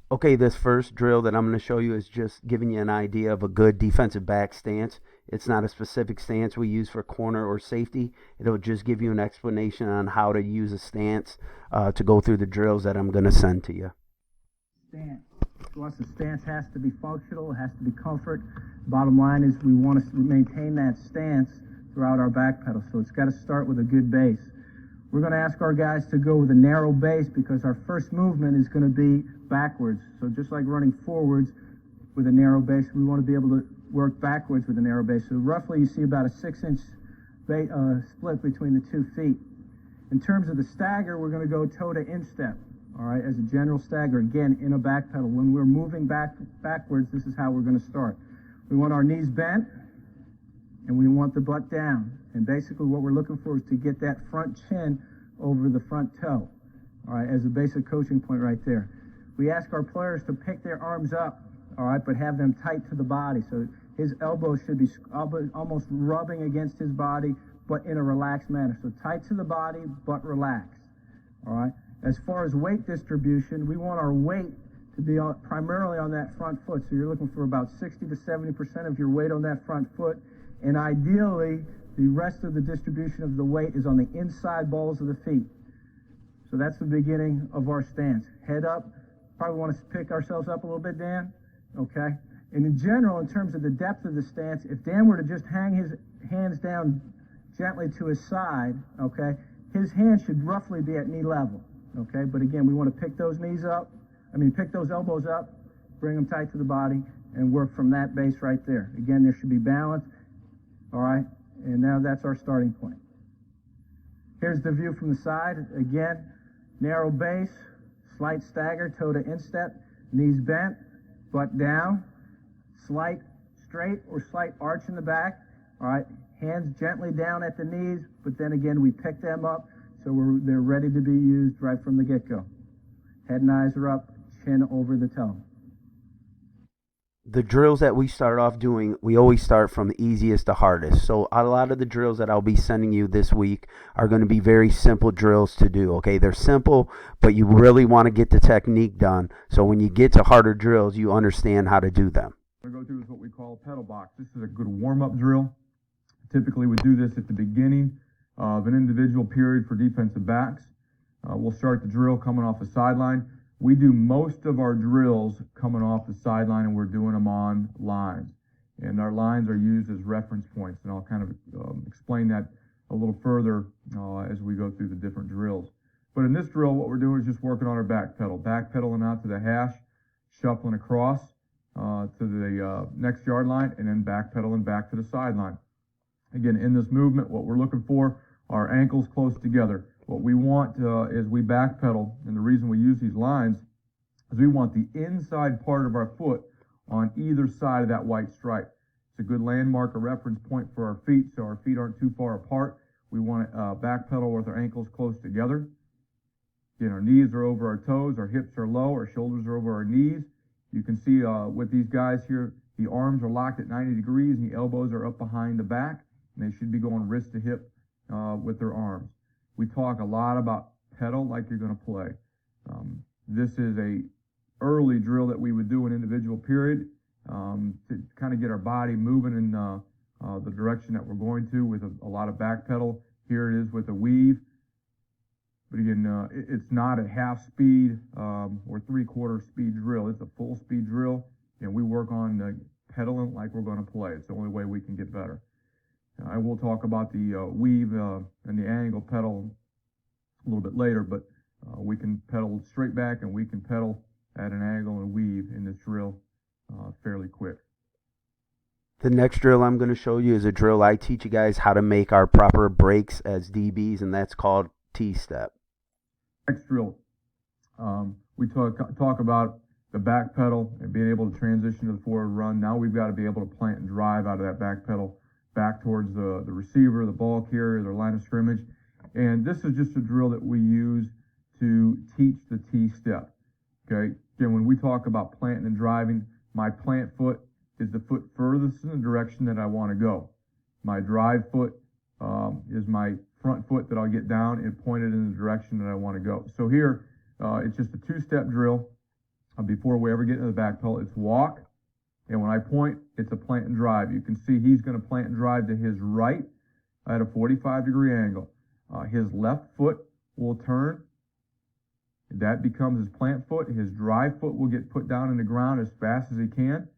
Okay, this first drill that I'm going to show you is just giving you an idea of a good defensive back stance. It's not a specific stance we use for corner or safety. It'll just give you an explanation on how to use a stance to go through the drills that I'm going to send to you. Stance. To us, the stance has to be functional, it has to be comfort. Bottom line is we want to maintain that stance throughout our back pedal, so it's got to start with a good base. We're going to ask our guys to go with a narrow base because our first movement is going to be backwards. So just like running forwards with a narrow base, we want to be able to work backwards with a narrow base. So roughly you see about a 6-inch split between the 2 feet. In terms of the stagger, we're going to go toe to instep. All right, as a general stagger, again, in a back pedal. When we're moving backwards, this is how we're going to start. We want our knees bent, and we want the butt down. And basically what we're looking for is to get that front chin over the front toe. All right, as a basic coaching point right there. We ask our players to pick their arms up, all right, but have them tight to the body. So his elbows should be almost rubbing against his body, but in a relaxed manner. So tight to the body, but relaxed. All right. As far as weight distribution, we want our weight to be primarily on that front foot. So you're looking for about 60 to 70% of your weight on that front foot. And ideally, the rest of the distribution of the weight is on the inside balls of the feet. So that's the beginning of our stance. Head up. Probably want to pick ourselves up a little bit, Dan. Okay. And in general, in terms of the depth of the stance, if Dan were to just hang his hands down gently to his side, okay, his hands should roughly be at knee level. Okay, but again, we want to pick those pick those elbows up, bring them tight to the body, and work from that base right there. Again, there should be balance. All right, and now that's our starting point. Here's the view from the side. Again, narrow base, slight stagger, toe to instep, knees bent, butt down, slight straight or slight arch in the back. All right, hands gently down at the knees, but then again, we pick them up. So they're ready to be used right from the get-go. Head and eyes are up, chin over the toe. The drills that we start off doing, we always start from easiest to hardest. So a lot of the drills that I'll be sending you this week are going to be very simple drills to do. Okay, they're simple, but you really want to get the technique done. So when you get to harder drills, you understand how to do them. We're going to go through what we call pedal box. This is a good warm-up drill. Typically we do this at the beginning of an individual period for defensive backs. We'll start the drill coming off the sideline. We do most of our drills coming off the sideline, and we're doing them on lines. And our lines are used as reference points, and I'll kind of explain that a little further as we go through the different drills. But in this drill, what we're doing is just working on our back pedal. Back pedaling out to the hash, shuffling across to the next yard line, and then back pedaling back to the sideline. Again, in this movement, what we're looking for are ankles close together. What we want is we backpedal, and the reason we use these lines is we want the inside part of our foot on either side of that white stripe. It's a good landmark, a reference point for our feet, so our feet aren't too far apart. We want to backpedal with our ankles close together. Again, our knees are over our toes, our hips are low, our shoulders are over our knees. You can see with these guys here, the arms are locked at 90 degrees and the elbows are up behind the back, and they should be going wrist to hip with their arms. We talk a lot about pedal like you're going to play. This is a early drill that we would do in individual period to kind of get our body moving in the direction that we're going to with a lot of back pedal. Here it is with a weave. But again, it's not a half speed or 3/4 speed drill. It's a full speed drill, and we work on pedaling like we're going to play. It's the only way we can get better. I will talk about the weave and the angle pedal a little bit later, but we can pedal straight back and we can pedal at an angle and weave in this drill fairly quick. The next drill I'm going to show you is a drill I teach you guys how to make our proper breaks as DBs, and that's called T-step. Next drill, we talk about the back pedal and being able to transition to the forward run. Now we've got to be able to plant and drive out of that back pedal back towards the receiver, the ball carrier, their line of scrimmage. And this is just a drill that we use to teach the T-step. Okay, again, when we talk about planting and driving, my plant foot is the foot furthest in the direction that I want to go. My drive foot is my front foot that I'll get down and point it in the direction that I want to go. So here, it's just a two-step drill. before we ever get into the back pedal. It's walk, and when I point, it's a plant and drive. You can see he's going to plant and drive to his right at a 45-degree angle. His left foot will turn. That becomes his plant foot. His drive foot will get put down in the ground as fast as he can.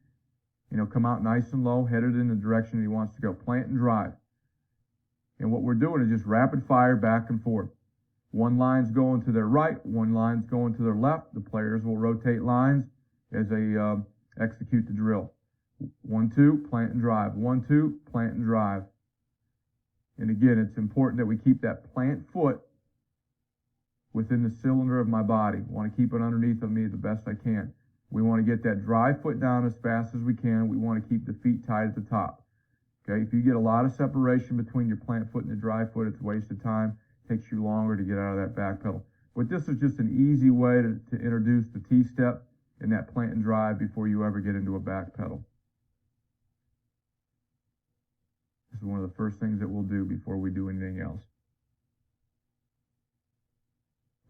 He'll come out nice and low, headed in the direction he wants to go. Plant and drive. And what we're doing is just rapid fire back and forth. One line's going to their right, one line's going to their left. The players will rotate lines as they execute the drill. 1, 2, plant and drive. 1, 2, plant and drive. And again, it's important that we keep that plant foot within the cylinder of my body. I want to keep it underneath of me the best I can. We want to get that drive foot down as fast as we can. We want to keep the feet tied at the top. Okay, if you get a lot of separation between your plant foot and the drive foot, it's a waste of time. It takes you longer to get out of that back pedal. But this is just an easy way to introduce the T-step and that plant and drive before you ever get into a back pedal. This is one of the first things that we'll do before we do anything else.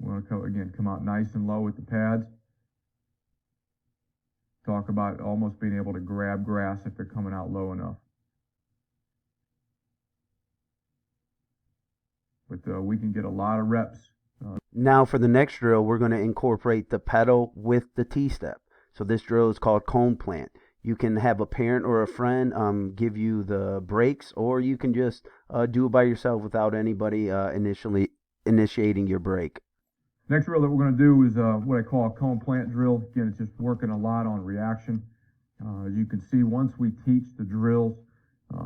We want to, come out nice and low with the pads. Talk about almost being able to grab grass if they're coming out low enough. But we can get a lot of reps. Now for the next drill, we're going to incorporate the pedal with the T-step. So this drill is called cone plant. You can have a parent or a friend give you the brakes, or you can just do it by yourself without anybody initially initiating your brake. Next drill that we're going to do is what I call a cone plant drill. Again, it's just working a lot on reaction. As you can see, once we teach the drills,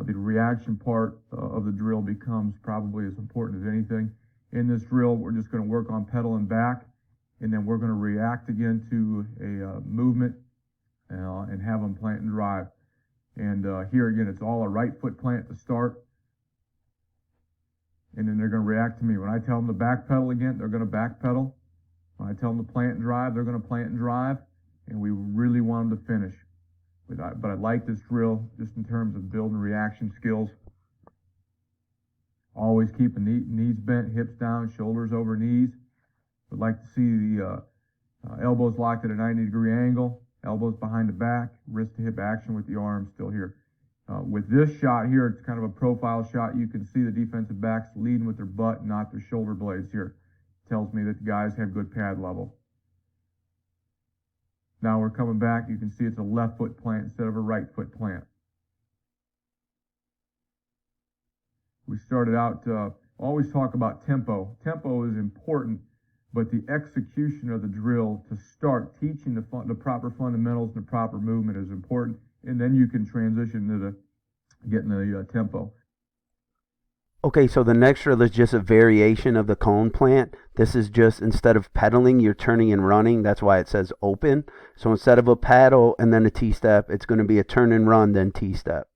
the reaction part of the drill becomes probably as important as anything. In this drill, we're just going to work on pedal and back, and then we're going to react again to a movement and have them plant and drive. And here again, it's all a right foot plant to start. And then they're going to react to me. When I tell them to back pedal again, they're going to back pedal. When I tell them to plant and drive, they're going to plant and drive. And we really want them to finish. But I like this drill just in terms of building reaction skills. Always keep the knees bent, hips down, shoulders over knees. Would like to see the elbows locked at a 90-degree angle, elbows behind the back, wrist to hip action with the arms still here. With this shot here, it's kind of a profile shot. You can see the defensive backs leading with their butt, not their shoulder blades here. Tells me that the guys have good pad level. Now we're coming back. You can see it's a left foot plant instead of a right foot plant. We started out, always talk about tempo. Tempo is important, but the execution of the drill to start teaching the proper fundamentals and the proper movement is important. And then you can transition to getting the tempo. Okay, so the next drill is just a variation of the cone plant. This is just, instead of pedaling, you're turning and running. That's why it says open. So instead of a paddle and then a T-step, it's going to be a turn and run, then T-step.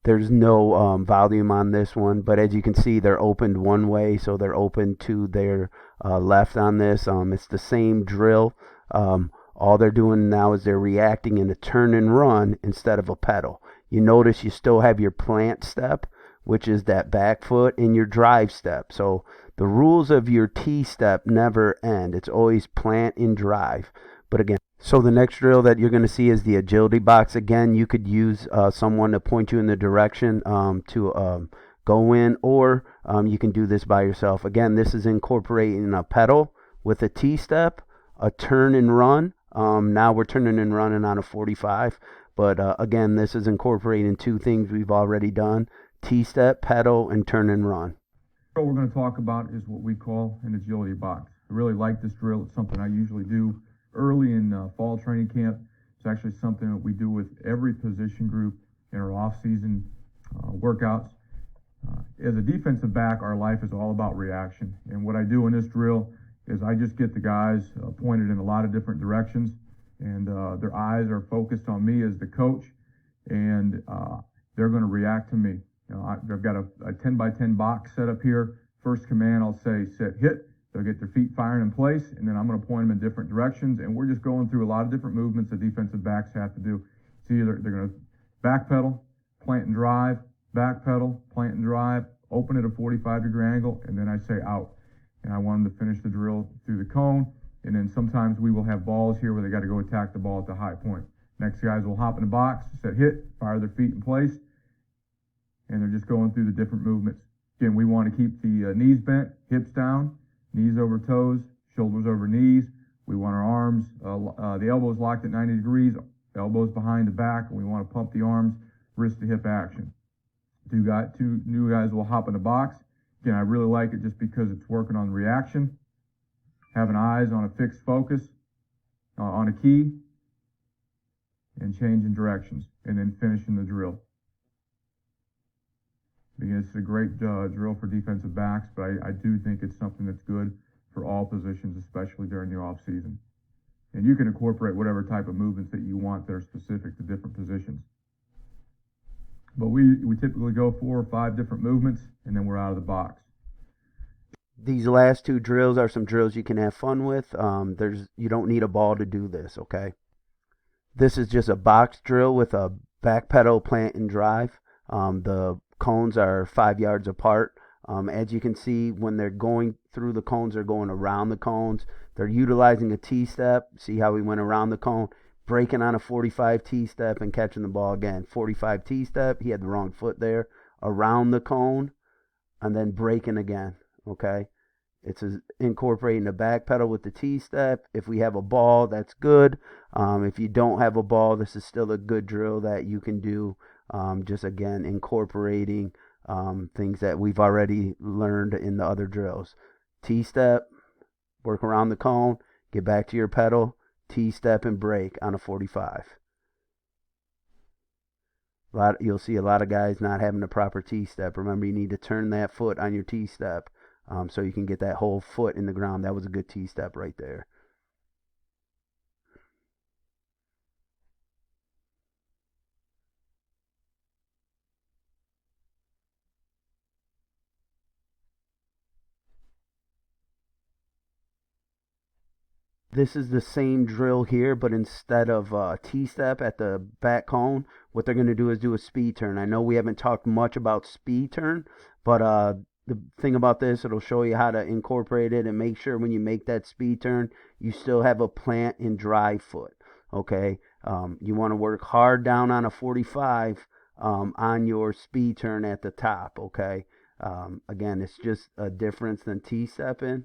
There's no volume on this one, but as you can see, they're opened one way, so they're open to their left on this. It's the same drill. All they're doing now is they're reacting in a turn and run instead of a pedal. You notice you still have your plant step, which is that back foot, and your drive step. So the rules of your T-step never end. It's always plant and drive. But again, so the next drill that you're going to see is the agility box. Again, you could use someone to point you in the direction to go in, or you can do this by yourself. Again, this is incorporating a pedal with a T-step, a turn and run. Now we're turning and running on a 45. But again, this is incorporating two things we've already done: T-step, pedal, and turn and run. What we're going to talk about is what we call an agility box. I really like this drill. It's something I usually do early in fall training camp. It's actually something that we do with every position group in our off-season workouts. As a defensive back, our life is all about reaction. And what I do in this drill is I just get the guys pointed in a lot of different directions, and their eyes are focused on me as the coach, and they're going to react to me. I've got a 10 by 10 box set up here. First command, I'll say set hit. They'll get their feet firing in place, and then I'm going to point them in different directions, and we're just going through a lot of different movements that defensive backs have to do. So either they're going to back pedal, plant and drive, back pedal, plant and drive, open at a 45-degree angle, and then I say out. and I want them to finish the drill through the cone. And then sometimes we will have balls here where they got to go attack the ball at the high point. Next guys will hop in the box, set hit, fire their feet in place, and they're just going through the different movements. Again, we want to keep the knees bent, hips down, knees over toes, shoulders over knees. We want our arms, the elbows locked at 90 degrees, elbows behind the back, and we want to pump the arms, wrist to hip action. Two new guys will hop in the box. Again, I really like it just because it's working on reaction, having eyes on a fixed focus, on a key, and changing directions, and then finishing the drill. Because it's a great drill for defensive backs, but I do think it's something that's good for all positions, especially during the off season. And you can incorporate whatever type of movements that you want that are specific to different positions. But we typically go 4 or 5 different movements, and then we're out of the box. These last 2 drills are some drills you can have fun with. You don't need a ball to do this, okay? This is just a box drill with a back pedal, plant, and drive. The cones are 5 yards apart. As you can see, when they're going through the cones, they're going around the cones. They're utilizing a T-step. See how we went around the cone? Breaking on a 45 T-step and catching the ball again. 45 T-step. He had the wrong foot there. Around the cone and then breaking again. Okay? It's incorporating the back pedal with the T-step. If we have a ball, that's good. If you don't have a ball, this is still a good drill that you can do. Just again, incorporating things that we've already learned in the other drills. T-step, work around the cone, get back to your pedal, T-step and break on a 45. You'll see a lot of guys not having a proper T-step. Remember, you need to turn that foot on your T-step so you can get that whole foot in the ground. That was a good T-step right there. This is the same drill here, but instead of T-step at the back cone, what they're going to do is do a speed turn. I know we haven't talked much about speed turn, but the thing about this, it'll show you how to incorporate it and make sure when you make that speed turn, you still have a plant and drive foot, okay? You want to work hard down on a 45 on your speed turn at the top, okay? Again, it's just a difference than T-stepping.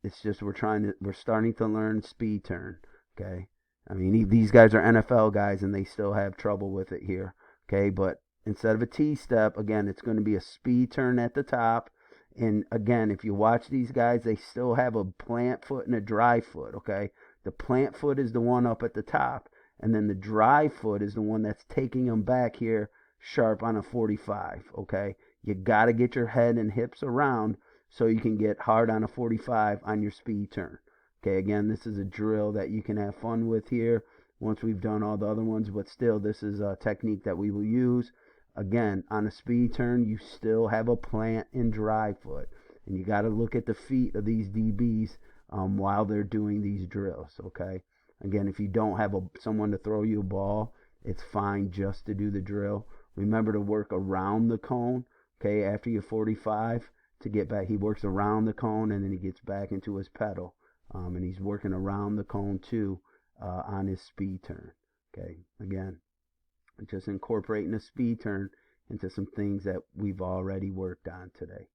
It's just we're starting to learn speed turn, okay? I mean, these guys are NFL guys, and they still have trouble with it here, okay? But instead of a T-step, again, it's going to be a speed turn at the top. And again, if you watch these guys, they still have a plant foot and a drive foot, okay? The plant foot is the one up at the top, and then the drive foot is the one that's taking them back here sharp on a 45, okay? You got to get your head and hips around so you can get hard on a 45 on your speed turn. Okay, again, this is a drill that you can have fun with here once we've done all the other ones, but still, this is a technique that we will use. Again, on a speed turn, you still have a plant and drive foot, and you got to look at the feet of these DBs while they're doing these drills, okay? Again, if you don't have someone to throw you a ball, it's fine just to do the drill. Remember to work around the cone, okay, after your 45. To get back, he works around the cone and then he gets back into his pedal, and he's working around the cone too on his speed turn. Okay, again, just incorporating a speed turn into some things that we've already worked on today.